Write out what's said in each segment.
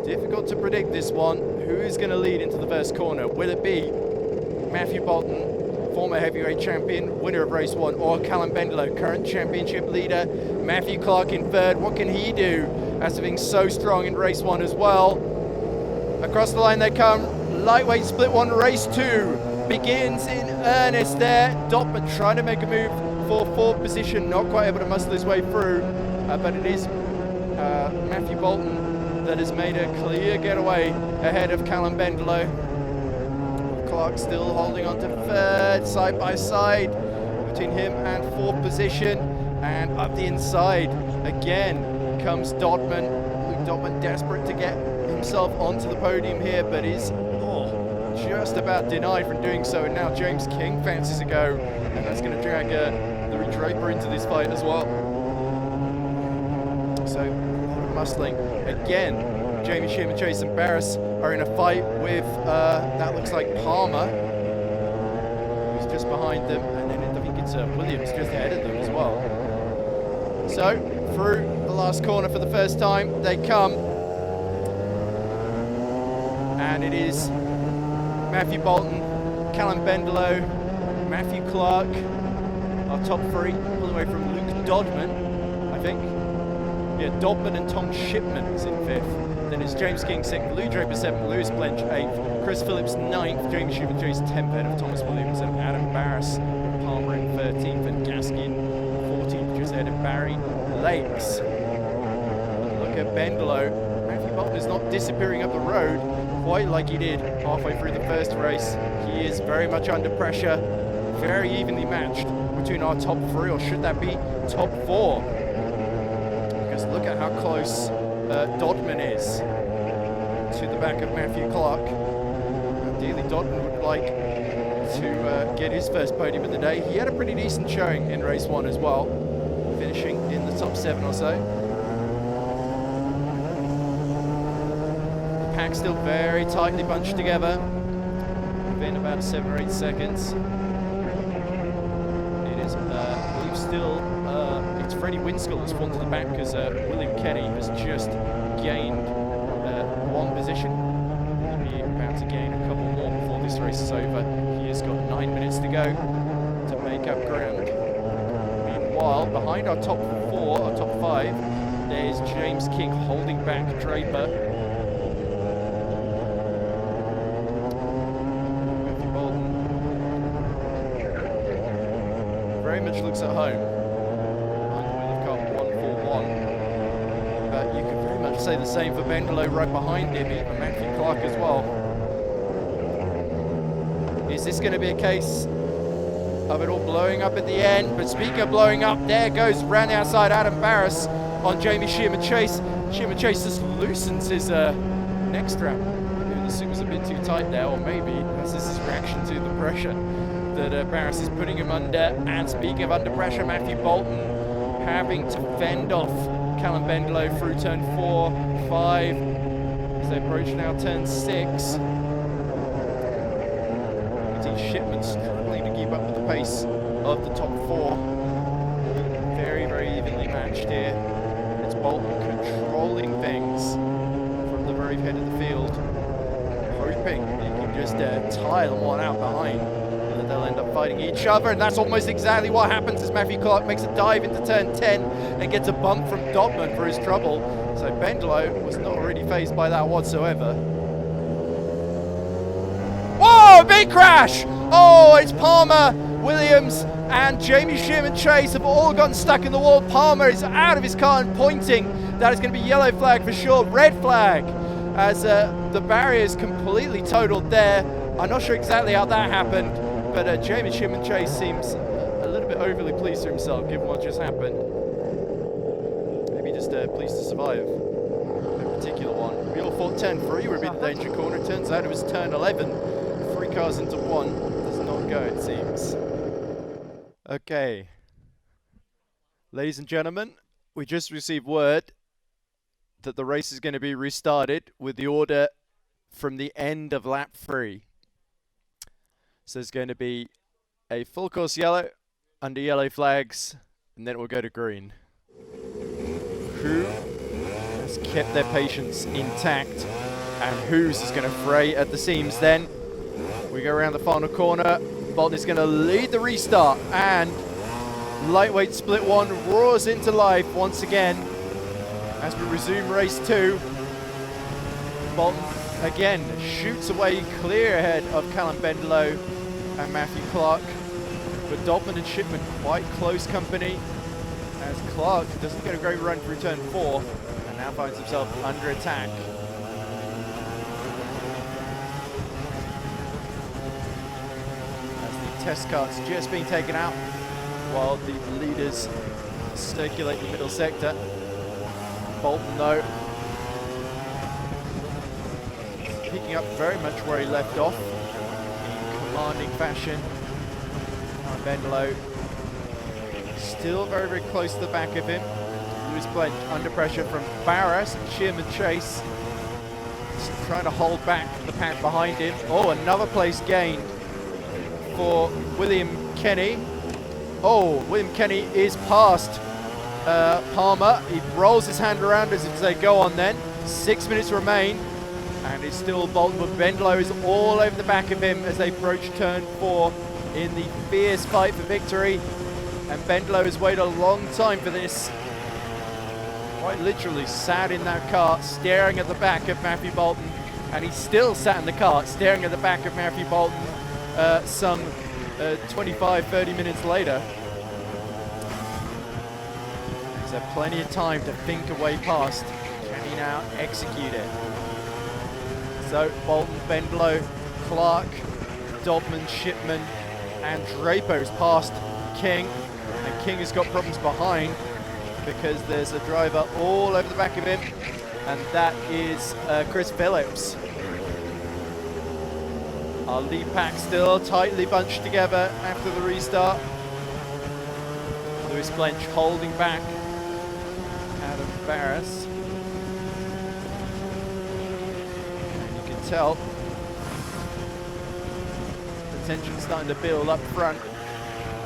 Difficult to predict this one. Who is going to lead into the first corner? Will it be Matthew Boulton, former heavyweight champion, winner of race 1, or Callum Bendelow, current championship leader? Matthew Clarke in third. What can he do after being so strong in race 1 as well? Across the line they come. Lightweight split 1, race 2 begins in earnest there. Dotman trying to make a move for 4th position, not quite able to muscle his way through, but it is Matthew Boulton that has made a clear getaway ahead of Callum Bendelow. Clarke still holding on to 3rd, side by side between him and 4th position. And up the inside again comes Dodman. Luke Dodman desperate to get himself onto the podium here, but is just about denied from doing so. And now James King fancies a go, and that's going to drag the Reupload into this fight as well. So muscling again. Jamie Shim and Jason Barris are in a fight with that looks like Palmer, who's just behind them, and then I think it's Williams just ahead of them as well. So through the last corner for the first time they come, and it is Matthew Boulton, Callum Bendelow, Matthew Clarke, our top 3, all the way from Luke Dodman, I think. Yeah, Dodman and Tom Shipman is in 5th. Then it's James King 6th, Lou Draper 7th, Lewis Blench 8th, Chris Phillips 9th, Jamie Schumann Chase 10th ahead of Thomas Williams, and Adam Barris with Palmer in 13th, and Gaskin 14th, just ahead of Barry Lakes. Look at Bendelow. Matthew Boulton is not disappearing up the road quite like he did halfway through the first race. He is very much under pressure, very evenly matched between our top 3, or should that be top 4? Because look at how close Dodman is to the back of Matthew Clarke. Ideally Dodman would like to get his first podium of the day. He had a pretty decent showing in race 1 as well, finishing in the top 7 or so. The pack still very tightly bunched together within about 7 or 8 seconds. It is I believe still it's Freddie Winskill that's fallen to the back, because William Kenny has just gained 1 position. He'll be about to gain a couple more before this race is over. He has got 9 minutes to go to make up ground. Meanwhile, behind our top 4, our top 5, there's James King holding back Draper. Matthew Boulton very much looks at home. You could very much say the same for Bendelow right behind him, and Matthew Clarke as well. Is this going to be a case of it all blowing up at the end? But speaking of blowing up, there goes round the outside Adam Barris on Jamie Schumann Chase. Schumann Chase just loosens his neck strap. The suit was a bit too tight there, or maybe this is his reaction to the pressure that Barris is putting him under. And speaking of under pressure, Matthew Boulton having to fend off Callum Bendelow through turn 4, 5, as they approach now turn 6. Shipman struggling to keep up with the pace of the top 4. Very, very evenly matched here. It's Boulton controlling things from the very head of the field, hoping he can just tile one out behind, and that they'll end up fighting each other. And that's almost exactly what happens as Matthew Clarke makes a dive into turn 10 and gets a bump from Dotman for his trouble. So Bendelow was not already phased by that whatsoever. Whoa, big crash! Oh, it's Palmer, Williams, and Jamie Schumann Chase have all gotten stuck in the wall. Palmer is out of his car and pointing. That is going to be yellow flag for sure, red flag, as the barrier is completely totaled there. I'm not sure exactly how that happened, but Jamie Schumann Chase seems a little bit overly pleased with himself given what just happened. Maybe just pleased to survive that particular one. We all thought turn 3 would be the danger corner. It turns out it was turn 11. 3 cars into 1. Does not go, it seems. Okay. Ladies and gentlemen, we just received word that the race is going to be restarted with the order from the end of lap 3. So there's going to be a full course yellow under yellow flags, and then it will go to green. Who has has kept their patience intact. And Who's is going to fray at the seams then. We go around the final corner. Boulton is going to lead the restart, and lightweight split one roars into life once again as we resume race 2. Boulton again shoots away clear ahead of Callum Bendelow and Matthew Clarke, but Dodman and Shipman quite close company as Clarke doesn't get a great run through turn 4 and now finds himself under attack. Test carts just being taken out while the leaders circulate the middle sector. Boulton though picking up very much where he left off in commanding fashion. Bendelow still very, very close to the back of him. Lewis Blench under pressure from Barras and Shearman Chase, just trying to hold back the pack behind him. Oh, another place gained for William Kenny. Oh, William Kenny is past Palmer. He rolls his hand around as if to say, go on then. 6 minutes remain, and it's still Boulton, but Bendelow is all over the back of him as they approach turn 4 in the fierce fight for victory. And Bendelow has waited a long time for this. Quite literally sat in that cart, staring at the back of Matthew Boulton, and he's still sat in the cart, staring at the back of Matthew Boulton some 25-30 minutes later. He's had plenty of time to think a way past. Can he now execute it? So Boulton, Bendelow, Clarke, Dodman, Shipman, and Draper's past King. And King has got problems behind because there's a driver all over the back of him, and that is Chris Phillips. Our lead pack still tightly bunched together after the restart. Lewis Blench holding back Adam Barras. And you can tell the tension's starting to build up front.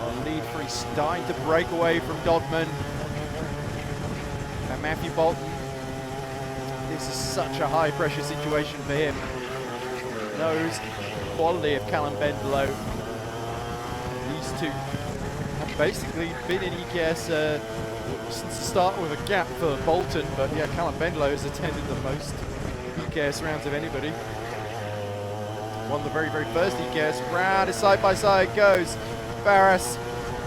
Our lead three starting to break away from Dodman and Matthew Boulton. This is such a high pressure situation for him. Knows quality of Callum Bendelow. These two have basically been in EKS since the start with a gap for Boulton, but yeah, Callum Bendelow has attended the most EKS rounds of anybody. Won the very, very first EKS round. As side by side goes Barras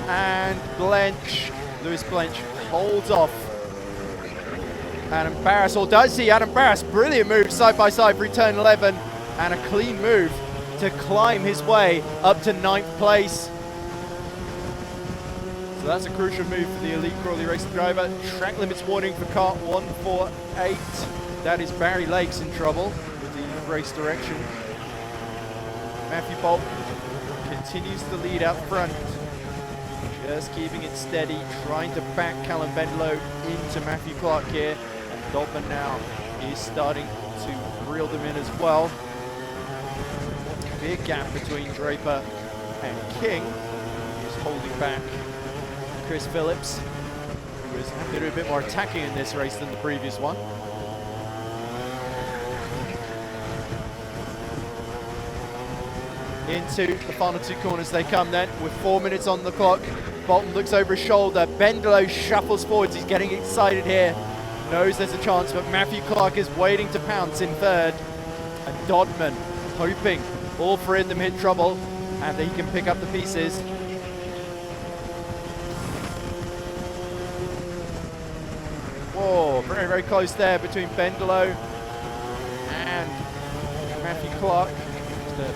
and Blench. Lewis Blench holds off Adam Barras, or does he? Adam Barras, brilliant move side by side for turn 11, and a clean move to climb his way up to 9th place. So that's a crucial move for the elite Crawley racing driver. Track limits warning for car 148. That is Barry Lakes in trouble with the race direction. Matthew Boulton continues to lead out front, just keeping it steady, trying to back Callum Bendelow into Matthew Clarke here. And Dodman now is starting to reel them in as well. Big gap between Draper and King, who's holding back Chris Phillips, who has had to do a bit more attacking in this race than the previous one. Into the final two corners they come then, with 4 minutes on the clock. Boulton looks over his shoulder, Bendelow shuffles forwards, he's getting excited here, knows there's a chance, but Matthew Clarke is waiting to pounce in third, and Dodman hoping all three of them hit trouble and that he can pick up the pieces. Whoa, very, very close there between Bendelow and Matthew Clarke.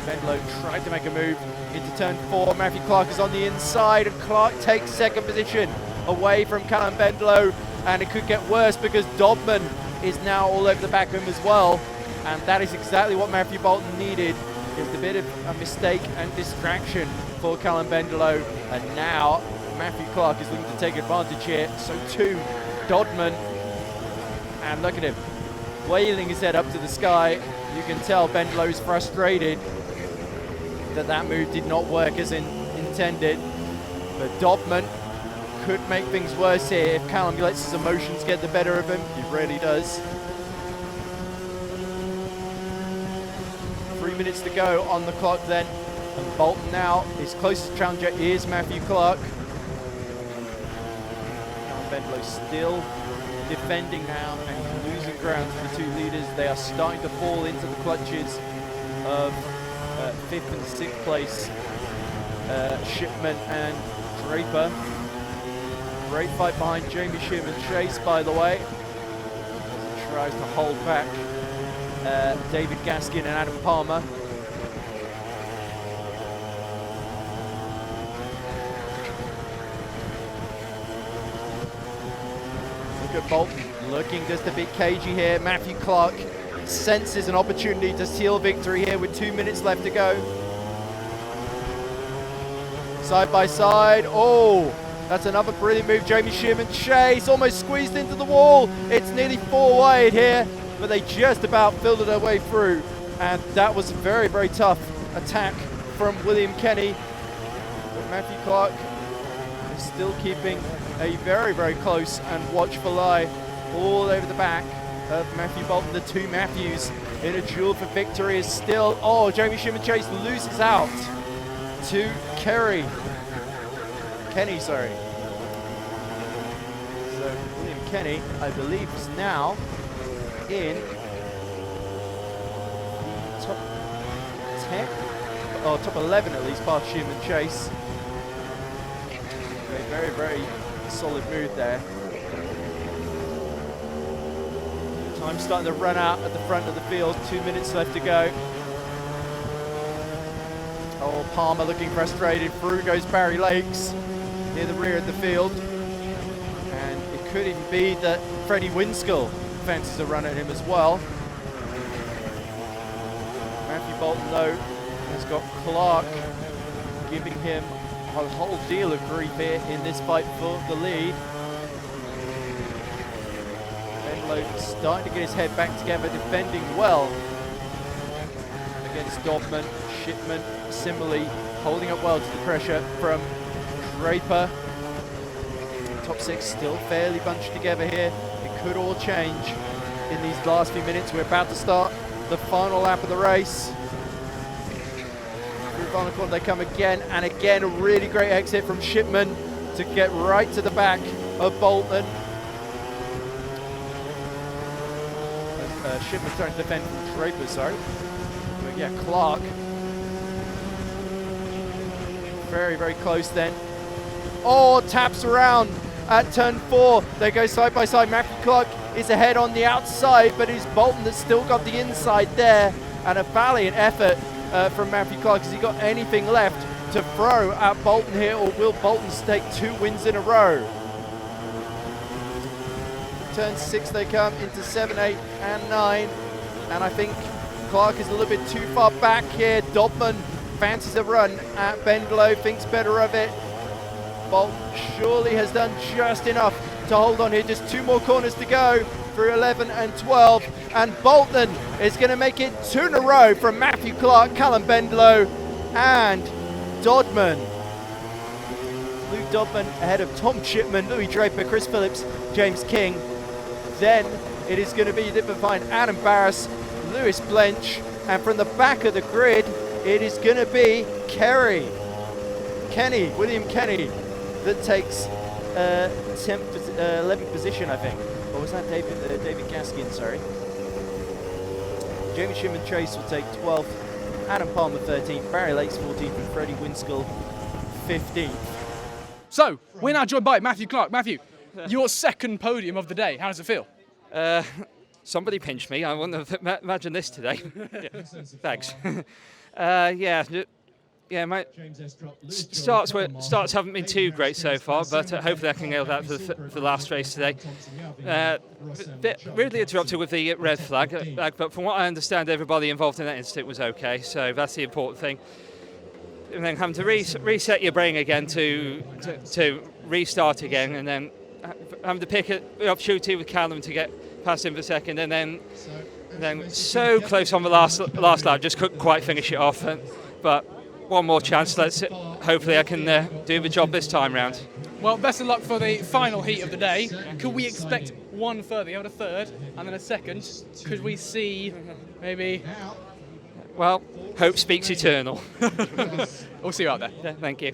Bendelow tried to make a move into turn 4. Matthew Clarke is on the inside, and Clarke takes second position away from Callum Bendelow, and it could get worse because Dodman is now all over the back of him as well, and that is exactly what Matthew Boulton needed. Just a bit of a mistake and distraction for Callum Bendelow, and now Matthew Clarke is looking to take advantage here. So too Dodman, and look at him wailing his head up to the sky. You can tell Bendelow is frustrated that that move did not work as intended. But Dodman could make things worse here if Callum lets his emotions get the better of him. He really does. 3 minutes to go on the clock then. And Boulton now, his closest challenger is Matthew Clarke. Callum Bendelow still defending now and losing ground to the two leaders. They are starting to fall into the clutches of 5th and 6th place Shipman and Draper. Great fight behind Jamie Sherman Chase, by the way. He tries to hold back David Gaskin and Adam Palmer. Look at Boulton looking just a bit cagey here. Matthew Clarke senses an opportunity to seal victory here with 2 minutes left to go. Side by side. Oh, that's another brilliant move. Jamie Sherman Chase almost squeezed into the wall. It's nearly 4 wide here, but they just about filled their way through. And that was a very, very tough attack from William Kenny. But Matthew Clarke is still keeping a very, very close and watchful eye all over the back of Matthew Boulton. The two Matthews in a duel for victory is still, oh, Jamie Sherman Chase loses out to Kenny, sorry. So William Kenny, I believe, is now in top 10, or top 11 at least, past Sherman Chase. A very, very solid move there. Time starting to run out at the front of the field. 2 minutes left to go. Oh, Palmer looking frustrated. Through goes Barry Lakes near the rear of the field. And it could even be that Freddie Winskill fancies a run at him as well. Matthew Boulton, though, has got Clarke giving him a whole deal of grief here in this fight for the lead. Bendelow starting to get his head back together, defending well against Dodman. Shipman similarly holding up well to the pressure from Draper. Top 6 still fairly bunched together here. It could all change in these last few minutes. We're about to start the final lap of the race. Through the final corner they come again and again. A really great exit from Shipman to get right to the back of Boulton. Shipman's trying to defend from Draper, sorry. But yeah, Clarke. Very, very close then. Oh, taps around at turn 4. They go side by side. Matthew Clarke is ahead on the outside, but it's Boulton that's still got the inside there. And a valiant effort from Matthew Clarke. Has he got anything left to throw at Boulton here, or will Boulton take 2 wins in a row? Turn 6 they come into 7, 8 and 9. And I think Clarke is a little bit too far back here. Dodman fancies a run at Bendelow, thinks better of it. Boulton surely has done just enough to hold on here. Just 2 more corners to go through 11 and 12. And Boulton is going to make it 2 in a row from Matthew Clarke, Callum Bendelow and Dodman. Luke Dodman ahead of Tom Shipman, Louis Draper, Chris Phillips, James King. Then it is going to be behind Adam Barras, Lewis Blench, and from the back of the grid it is going to be William Kenny, that takes 11th position, I think. Or was that David Gaskin, sorry. Jamie Sherman Chase will take 12th, Adam Palmer 13th, Barry Lakes 14th, and Freddie Winskill 15th. So, we're now joined by Matthew Clarke. Matthew, your second podium of the day. How does it feel? Somebody pinched me. I wouldn't have imagined this today. Yeah. Thanks. My starts haven't been too great so far, but hopefully I can nail that for the last race today. Bit rudely interrupted with the red flag, but from what I understand, everybody involved in that incident was okay, so that's the important thing. And then having to reset your brain again to restart again, and then having to pick an opportunity with Callum to get past him for second, and then so close on the last lap, just couldn't quite finish it off. But one more chance. Hopefully I can do the job this time round. Well, best of luck for the final heat of the day. Could we expect one further? You had a third and then a second. Could we see maybe... Well, hope speaks eternal. We'll see you out there. Yeah, thank you.